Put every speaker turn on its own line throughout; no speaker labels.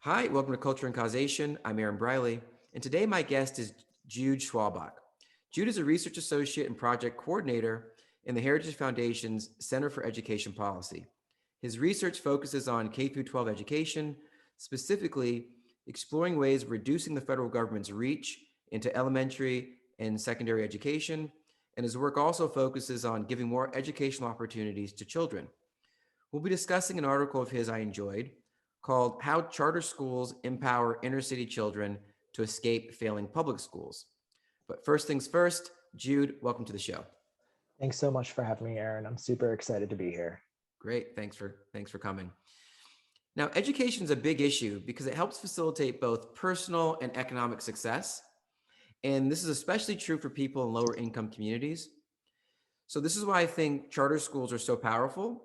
Hi, welcome to Culture and Causation. I'm Aaron Briley, and today my guest is Jude Schwalbach. Jude is a research associate and project coordinator in the Heritage Foundation's Center for Education Policy. His research focuses on K through 12 education, specifically exploring ways of reducing the federal government's reach into elementary and secondary education, and his work also focuses on giving more educational opportunities to children. We'll be discussing an article of his I enjoyed called How Charter Schools Empower Inner City Children to Escape Failing Public Schools. But first things first, Jude, welcome to the show.
Thanks so much for having me, Aaron. I'm super excited to be here.
Great, thanks for coming. Now, education is a big issue because it helps facilitate both personal and economic success. And this is especially true for people in lower income communities. So this is why I think charter schools are so powerful.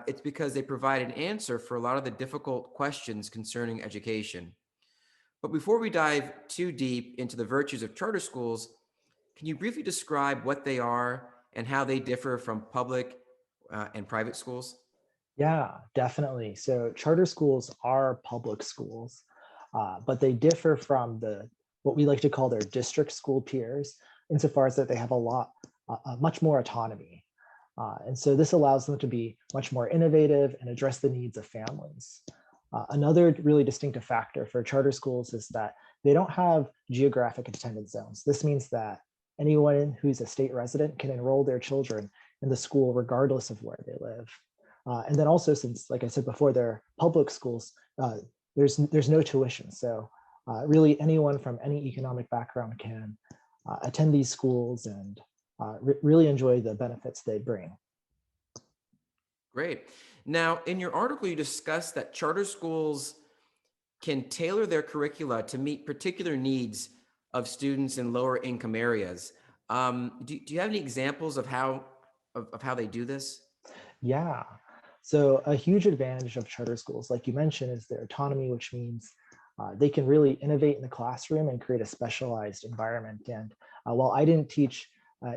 It's because they provide an answer for a lot of the difficult questions concerning education. But before we dive too deep into the virtues of charter schools, can you briefly describe what they are and how they differ from public and private schools?
Yeah, definitely. So charter schools are public schools, but they differ from the what we like to call their district school peers, insofar as that they have much more autonomy. And so this allows them to be much more innovative and address the needs of families. Another really distinctive factor for charter schools is that they don't have geographic attendance zones. This means that anyone who's a state resident can enroll their children in the school regardless of where they live. And then also, since, like I said before, they're public schools, there's no tuition. So really anyone from any economic background can attend these schools and really enjoy the benefits they bring.
Great. Now, in your article, you discussed that charter schools can tailor their curricula to meet particular needs of students in lower income areas. Do you have any examples of how they do this?
Yeah. So a huge advantage of charter schools, like you mentioned, is their autonomy, which means they can really innovate in the classroom and create a specialized environment. And while I didn't teach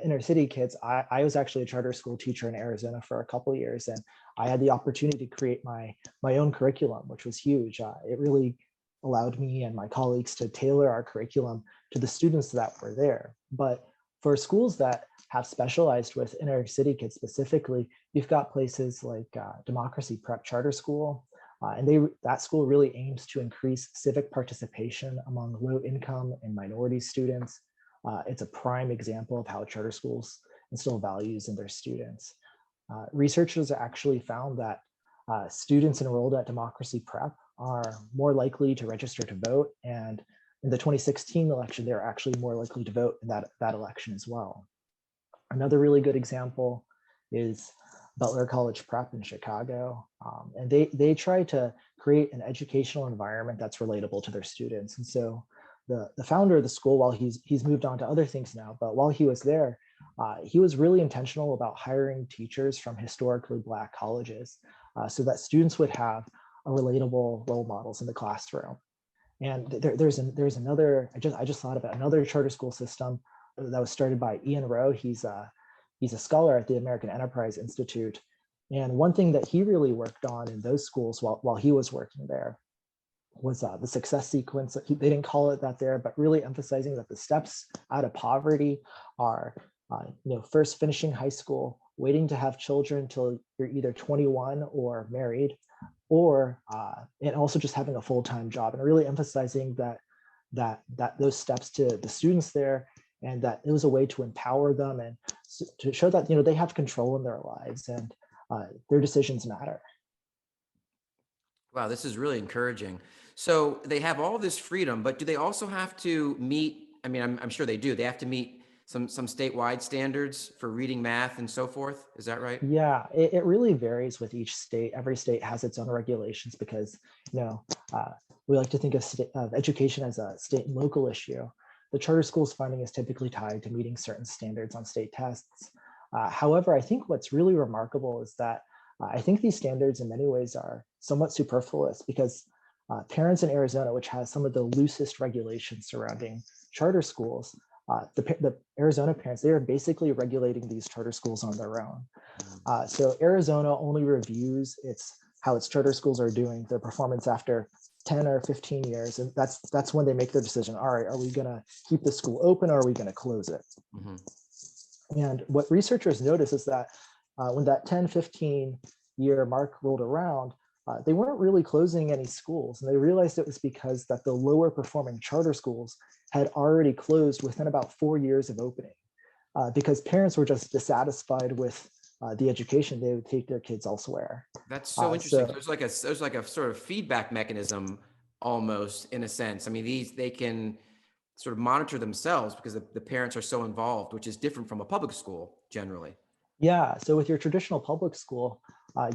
inner city kids, I was actually a charter school teacher in Arizona for a couple of years, and I had the opportunity to create my own curriculum, which was huge. It really allowed me and my colleagues to tailor our curriculum to the students that were there. But for schools that have specialized with inner city kids specifically, you've got places like Democracy Prep Charter School, and that school really aims to increase civic participation among low income and minority students. It's a prime example of how charter schools instill values in their students. Researchers actually found that students enrolled at Democracy Prep are more likely to register to vote, and in the 2016 election, they're actually more likely to vote in that election as well. Another really good example is Butler College Prep in Chicago. And they try to create an educational environment that's relatable to their students. And so the founder of the school, while he's moved on to other things now, but while he was there, he was really intentional about hiring teachers from historically Black colleges so that students would have a relatable role models in the classroom. And there's another, I just thought about another charter school system that was started by Ian Rowe. He's a scholar at the American Enterprise Institute. And one thing that he really worked on in those schools while he was working there was the success sequence. They didn't call it that there, but really emphasizing that the steps out of poverty are, first finishing high school, waiting to have children till you're either 21 or married, or and also just having a full-time job, and really emphasizing that those steps to the students there, and that it was a way to empower them and to show that they have control in their lives and their decisions matter.
Wow, this is really encouraging. So they have all this freedom, but do they also have to meet? I mean, I'm sure they do. They have to meet some statewide standards for reading, math, and so forth. Is that right?
Yeah, it really varies with each state. Every state has its own regulations because, uh, we like to think of education as a state and local issue. The charter schools funding is typically tied to meeting certain standards on state tests. However, I think what's really remarkable is that I think these standards in many ways are somewhat superfluous because parents in Arizona, which has some of the loosest regulations surrounding charter schools, the Arizona parents, they are basically regulating these charter schools on their own. So Arizona only reviews how its charter schools are doing, their performance after 10 or 15 years, and that's when they make their decision. All right, are we going to keep the school open or are we going to close it?
Mm-hmm.
And what researchers notice is that when that 10, 15-year mark rolled around, they weren't really closing any schools. And they realized it was because that the lower performing charter schools had already closed within about 4 years of opening, because parents were just dissatisfied with the education. They would take their kids elsewhere.
That's so interesting.
So
There's like a sort of feedback mechanism almost, in a sense. I mean, they can sort of monitor themselves because the parents are so involved, which is different from a public school generally.
yeah, so with your traditional public school,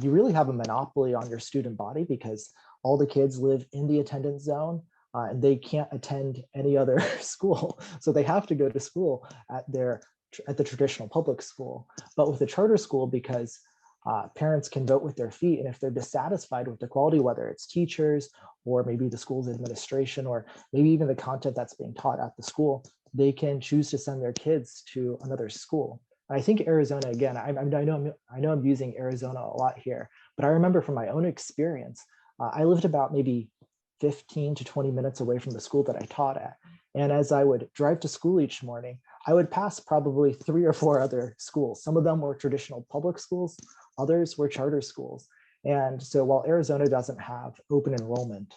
you really have a monopoly on your student body because all the kids live in the attendance zone, and they can't attend any other school. So they have to go to school at the traditional public school. But with a charter school, because parents can vote with their feet, and if they're dissatisfied with the quality, whether it's teachers or maybe the school's administration or maybe even the content that's being taught at the school, they can choose to send their kids to another school. I think Arizona, again, I know I'm using Arizona a lot here, but I remember from my own experience, I lived about maybe 15 to 20 minutes away from the school that I taught at. And as I would drive to school each morning, I would pass probably 3 or 4 other schools. Some of them were traditional public schools, others were charter schools. And so while Arizona doesn't have open enrollment,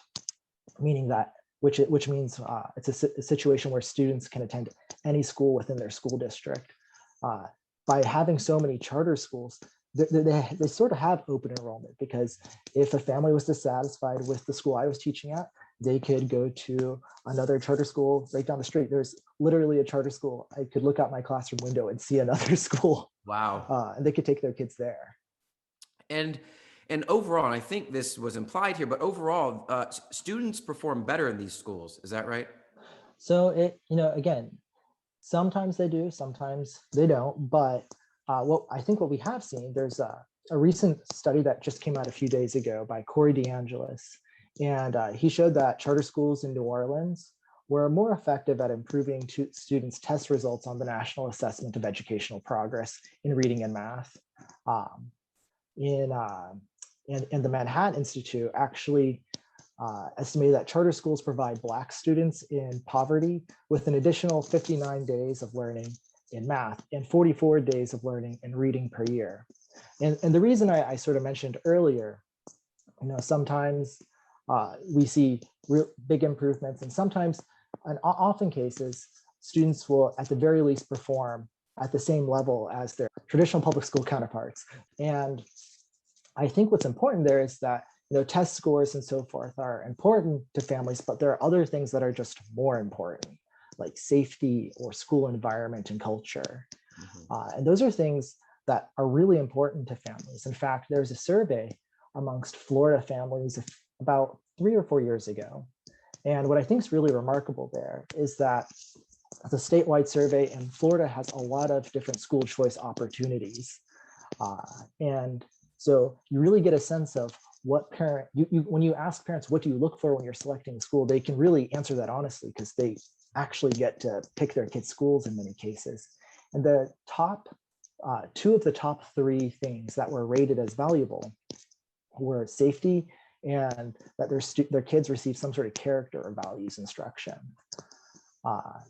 meaning that which means it's a situation where students can attend any school within their school district. By having so many charter schools, they sort of have open enrollment, because if a family was dissatisfied with the school I was teaching at, they could go to another charter school right down the street. There's literally a charter school. I could look out my classroom window and see another school,
Wow.
and they could take their kids there.
And and overall, and I think this was implied here, but overall, students perform better in these schools. Is that right?
So again, sometimes they do, sometimes they don't. But what we have seen, there's a recent study that just came out a few days ago by Corey DeAngelis, and he showed that charter schools in New Orleans were more effective at improving students' test results on the National Assessment of Educational Progress in reading and math. Um, in and the Manhattan Institute actually estimated that charter schools provide Black students in poverty with an additional 59 days of learning in math and 44 days of learning in reading per year. And the reason I sort of mentioned earlier, sometimes we see real big improvements, and sometimes, and often cases, students will at the very least perform at the same level as their traditional public school counterparts. And I think what's important there is that test scores and so forth are important to families, but there are other things that are just more important, like safety or school environment and culture. And those are things that are really important to families. In fact, there's a survey amongst Florida families about 3 or 4 years ago. And what I think is really remarkable there is that it's a statewide survey, and Florida has a lot of different school choice opportunities. And so you really get a sense of what parent, when you ask parents, what do you look for when you're selecting a school, they can really answer that honestly, because they actually get to pick their kids' schools in many cases. And the top, 2 of the top 3 things that were rated as valuable were safety and that their kids receive some sort of character or values instruction.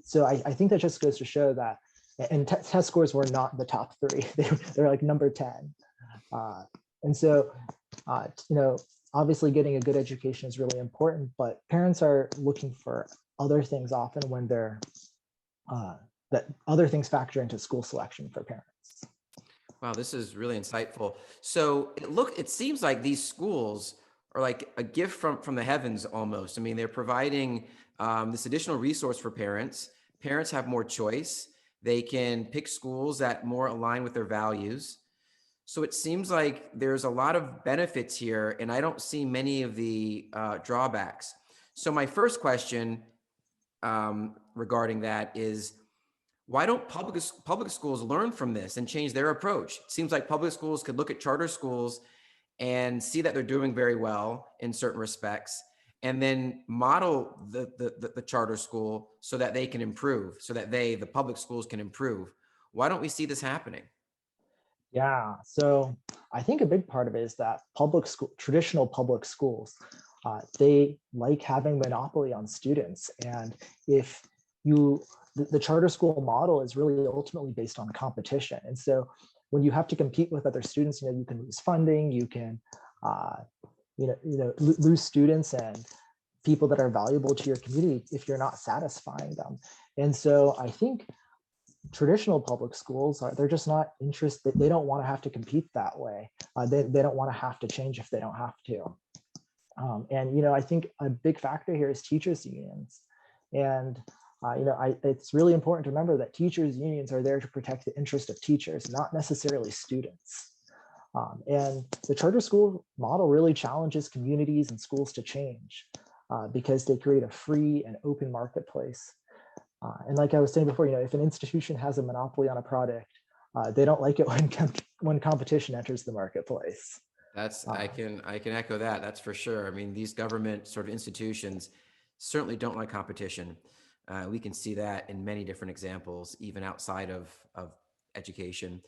So I think that just goes to show that, and test scores were not the top 3. They're like number 10. And so, obviously getting a good education is really important, but parents are looking for other things often when that other things factor into school selection for parents.
Wow, this is really insightful. So it seems like these schools are like a gift from the heavens almost. I mean, they're providing this additional resource for parents. Parents have more choice. They can pick schools that more align with their values. So it seems like there's a lot of benefits here, and I don't see many of the drawbacks. So my first question regarding that is, why don't public schools learn from this and change their approach? It seems like public schools could look at charter schools and see that they're doing very well in certain respects, and then model the charter school so that they can improve, so that the public schools can improve. Why don't we see this happening?
Yeah, so I think a big part of it is that traditional public schools They like having monopoly on students. And if you, the charter school model is really ultimately based on competition. And so when you have to compete with other students, you can lose funding, you can, lose students and people that are valuable to your community if you're not satisfying them. And so I think traditional public schools they're just not interested. They don't want to have to compete that way. They don't want to have to change if they don't have to. And I think a big factor here is teachers unions. And it's really important to remember that teachers unions are there to protect the interest of teachers, not necessarily students. And the charter school model really challenges communities and schools to change because they create a free and open marketplace. And like I was saying before, if an institution has a monopoly on a product, they don't like it when competition enters the marketplace.
That's I can echo that. That's for sure. I mean, these government sort of institutions certainly don't like competition. We can see that in many different examples, even outside of education.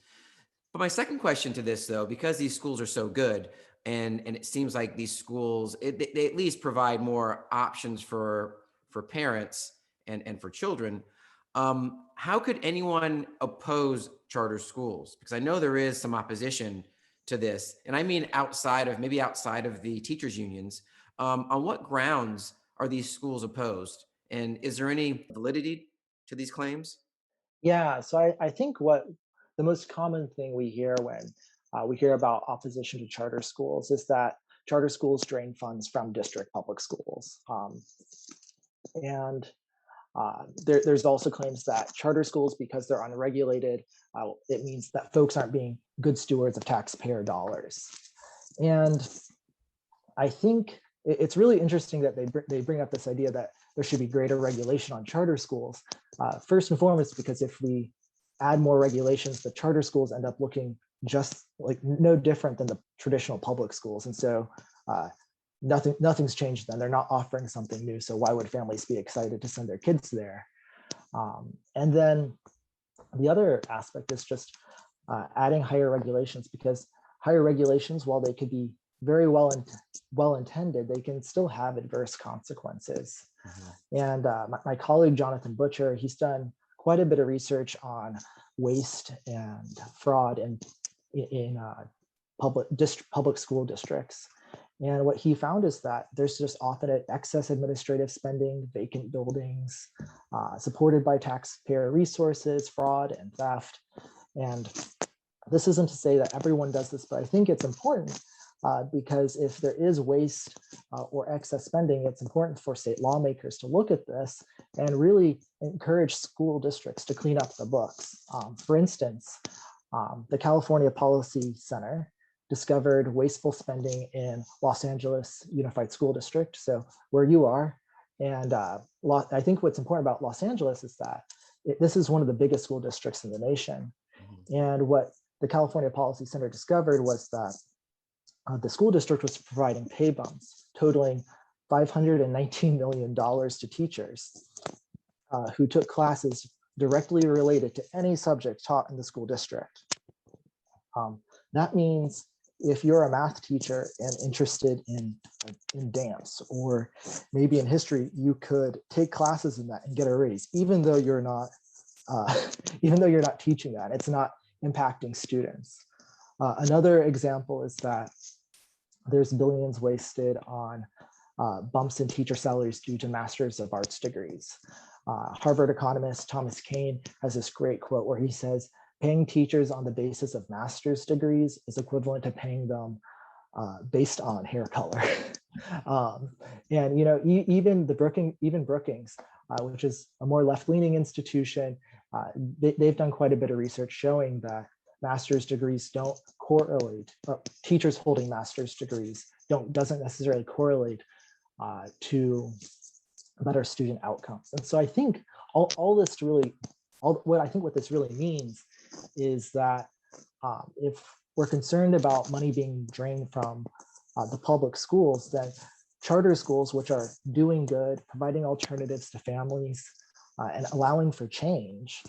But my second question to this, though, because these schools are so good, and it seems like these schools they at least provide more options for parents and for children. How could anyone oppose charter schools? Because I know there is some opposition to this, and I mean outside of the teachers unions. On what grounds are these schools opposed, and is there any validity to these claims?
Yeah, so I think what the most common thing we hear when we hear about opposition to charter schools is that charter schools drain funds from district public schools. And there's also claims that charter schools, because they're unregulated, it means that folks aren't being good stewards of taxpayer dollars. And I think it's really interesting that they bring up this idea that there should be greater regulation on charter schools. First and foremost, because if we add more regulations, the charter schools end up looking just like no different than the traditional public schools. And so nothing's changed then. They're not offering something new. So why would families be excited to send their kids there? And then the other aspect is just adding higher regulations, because higher regulations, while they could be very well intended, they can still have adverse consequences. Mm-hmm. And my colleague Jonathan Butcher, he's done quite a bit of research on waste and fraud in public school districts. And what he found is that there's just often an excess administrative spending, vacant buildings, supported by taxpayer resources, fraud and theft. And this isn't to say that everyone does this, but I think it's important because if there is waste or excess spending, it's important for state lawmakers to look at this and really encourage school districts to clean up the books. For instance, the California Policy Center discovered wasteful spending in Los Angeles Unified School District, so where you are. And I think what's important about Los Angeles is that this is one of the biggest school districts in the nation. Mm-hmm. And what the California Policy Center discovered was that the school district was providing pay bumps totaling $519 million to teachers who took classes directly related to any subject taught in the school district. That means if you're a math teacher and interested in dance or maybe in history, you could take classes in that and get a raise, even though you're not teaching that. It's not impacting students. Another example is that there's billions wasted on bumps in teacher salaries due to Masters of Arts degrees. Harvard economist Thomas Kean has this great quote where he says, paying teachers on the basis of master's degrees is equivalent to paying them based on hair color. And even Brookings, which is a more left-leaning institution, they've done quite a bit of research showing that master's degrees don't correlate. Teachers holding master's degrees doesn't necessarily correlate to better student outcomes. And so I think what this really means is that if we're concerned about money being drained from the public schools, then charter schools, which are doing good, providing alternatives to families and allowing for change,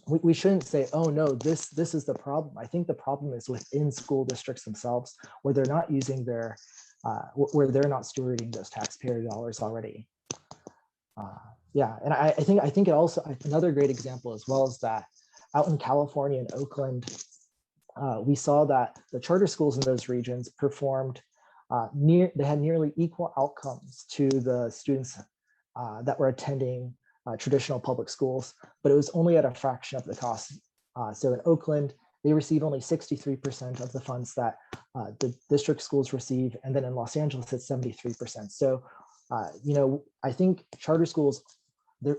we shouldn't say, oh no, this is the problem. I think the problem is within school districts themselves, where they're not using their where they're not stewarding those taxpayer dollars already. Yeah, and I think it also, another great example as well is that out in California and Oakland, we saw that the charter schools in those regions performed they had nearly equal outcomes to the students that were attending traditional public schools, but it was only at a fraction of the cost. So in Oakland, they receive only 63% of the funds that the district schools receive, and then in Los Angeles, it's 73%. So, I think charter schools,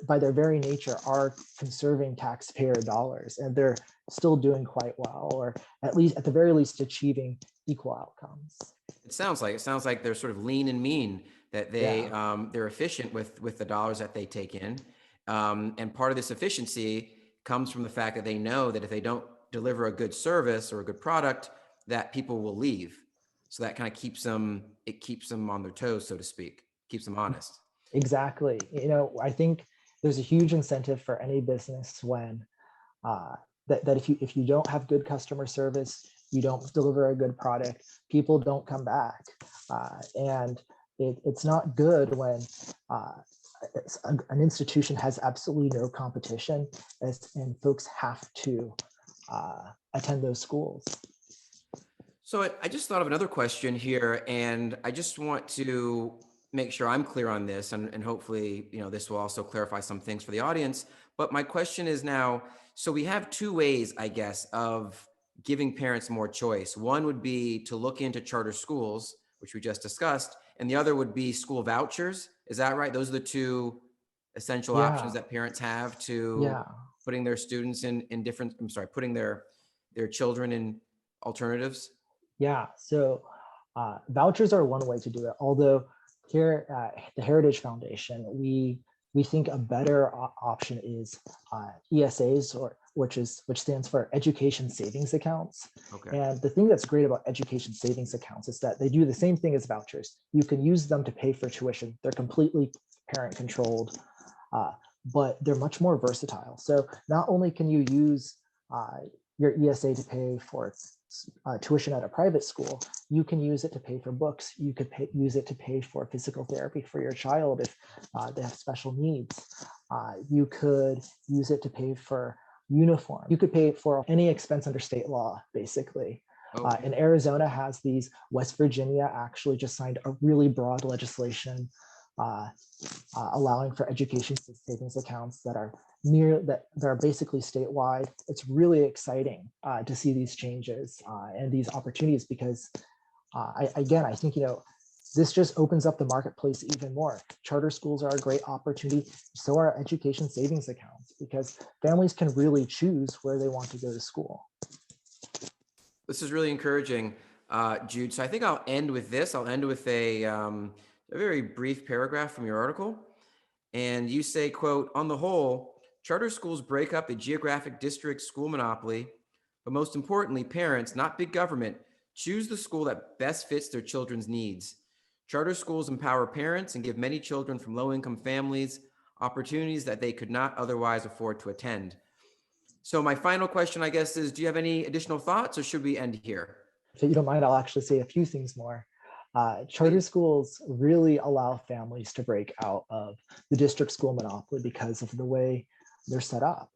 by their very nature, are conserving taxpayer dollars, and they're still doing quite well, or at the very least achieving equal outcomes.
It sounds like they're sort of lean and mean, that they're efficient with the dollars that they take in, and part of this efficiency comes from the fact that they know that if they don't deliver a good service or a good product, that people will leave. So that kind of keeps them on their toes, so to speak, keeps them honest.
Exactly. I think there's a huge incentive for any business when that if you don't have good customer service, you don't deliver a good product, people don't come back. And it's not good when an institution has absolutely no competition, and folks have to attend those schools.
So I just thought of another question here, and I just want to make sure I'm clear on this, and hopefully, this will also clarify some things for the audience. But my question is now, so we have two ways, I guess, of giving parents more choice. One would be to look into charter schools, which we just discussed, and the other would be school vouchers. Is that right? Those are the two essential options that parents have to putting their students in different, putting their children in alternatives.
Yeah, so vouchers are one way to do it. Although here at the Heritage Foundation, we think a better option is ESAs, which stands for Education Savings Accounts. Okay. And the thing that's great about Education Savings Accounts is that they do the same thing as vouchers. You can use them to pay for tuition. They're completely parent controlled, but they're much more versatile. So not only can you use your ESA to pay for tuition at a private school, you can use it to pay for books. You could use it to pay for physical therapy for your child if they have special needs. You could use it to pay for uniform. You could pay for any expense under state law, basically. Okay. And Arizona has these. West Virginia actually just signed a really broad legislation allowing for education savings accounts that are basically statewide. It's really exciting to see these changes and these opportunities, because I think this just opens up the marketplace even more. Charter schools are a great opportunity. So are education savings accounts, because families can really choose where they want to go to school.
This is really encouraging, Jude. So I think I'll end with this. I'll end with a very brief paragraph from your article. And you say, quote, "On the whole, charter schools break up a geographic district school monopoly, but most importantly, parents, not big government, choose the school that best fits their children's needs. Charter schools empower parents and give many children from low-income families opportunities that they could not otherwise afford to attend." So my final question, I guess, is, do you have any additional thoughts, or should we end here?
If you don't mind, I'll actually say a few things more. Charter schools really allow families to break out of the district school monopoly because of the way they're set up.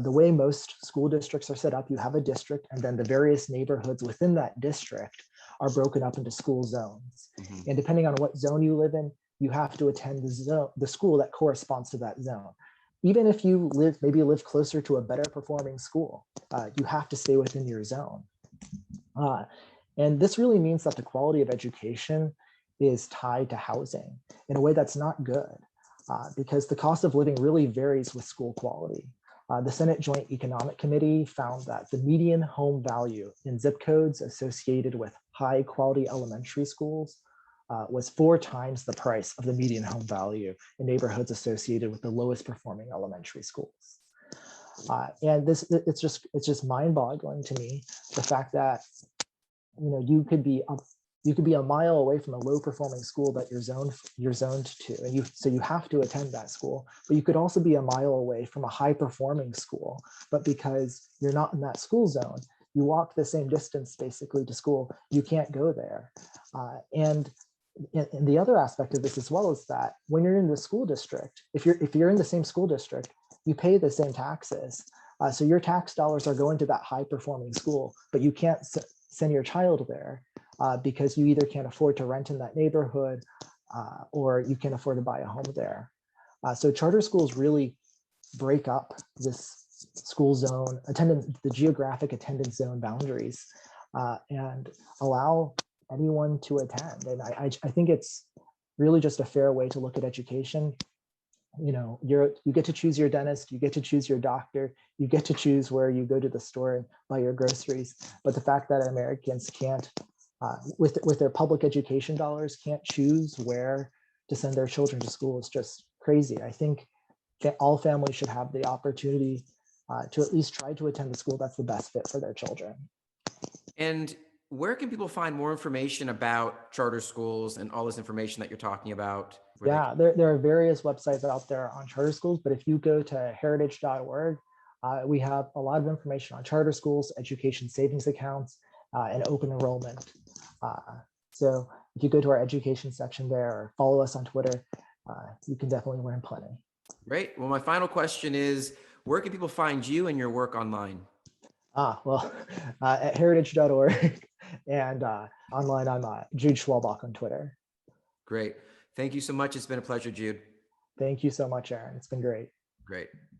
The way most school districts are set up, you have a district, and then the various neighborhoods within that district are broken up into school zones. Mm-hmm. And depending on what zone you live in, you have to attend the school that corresponds to that zone. Even if you live closer to a better performing school, you have to stay within your zone. And this really means that the quality of education is tied to housing in a way that's not good, because the cost of living really varies with school quality. The Senate Joint Economic Committee found that the median home value in zip codes associated with high quality elementary schools was 4 times the price of the median home value in neighborhoods associated with the lowest performing elementary schools. And it's just mind-boggling to me, the fact that you could be a mile away from a low-performing school that you're zoned to, and so you have to attend that school. But you could also be a mile away from a high-performing school, but because you're not in that school zone, you walk the same distance basically to school, you can't go there. And And the other aspect of this as well is that when you're in the school district, if you're in the same school district, you pay the same taxes. So your tax dollars are going to that high performing school, but you can't send your child there because you either can't afford to rent in that neighborhood or you can afford to buy a home there. So charter schools really break up this school zone attendance, the geographic attendance zone boundaries, and allow anyone to attend. And I think it's really just a fair way to look at education. You get to choose your dentist, you get to choose your doctor, you get to choose where you go to the store and buy your groceries. But the fact that Americans can't, with their public education dollars, can't choose where to send their children to school is just crazy. I think that all families should have the opportunity to at least try to attend the school that's the best fit for their children.
And where can people find more information about charter schools and all this information that you're talking about?
Yeah, there are various websites out there on charter schools, but if you go to heritage.org, we have a lot of information on charter schools, education savings accounts, and open enrollment. So if you go to our education section there or follow us on Twitter, you can definitely learn plenty.
Great. Well, my final question is, where can people find you and your work online?
Well, at heritage.org and online, I'm Jude Schwalbach on Twitter.
Great. Thank you so much. It's been a pleasure, Jude.
Thank you so much, Aaron. It's been great.
Great.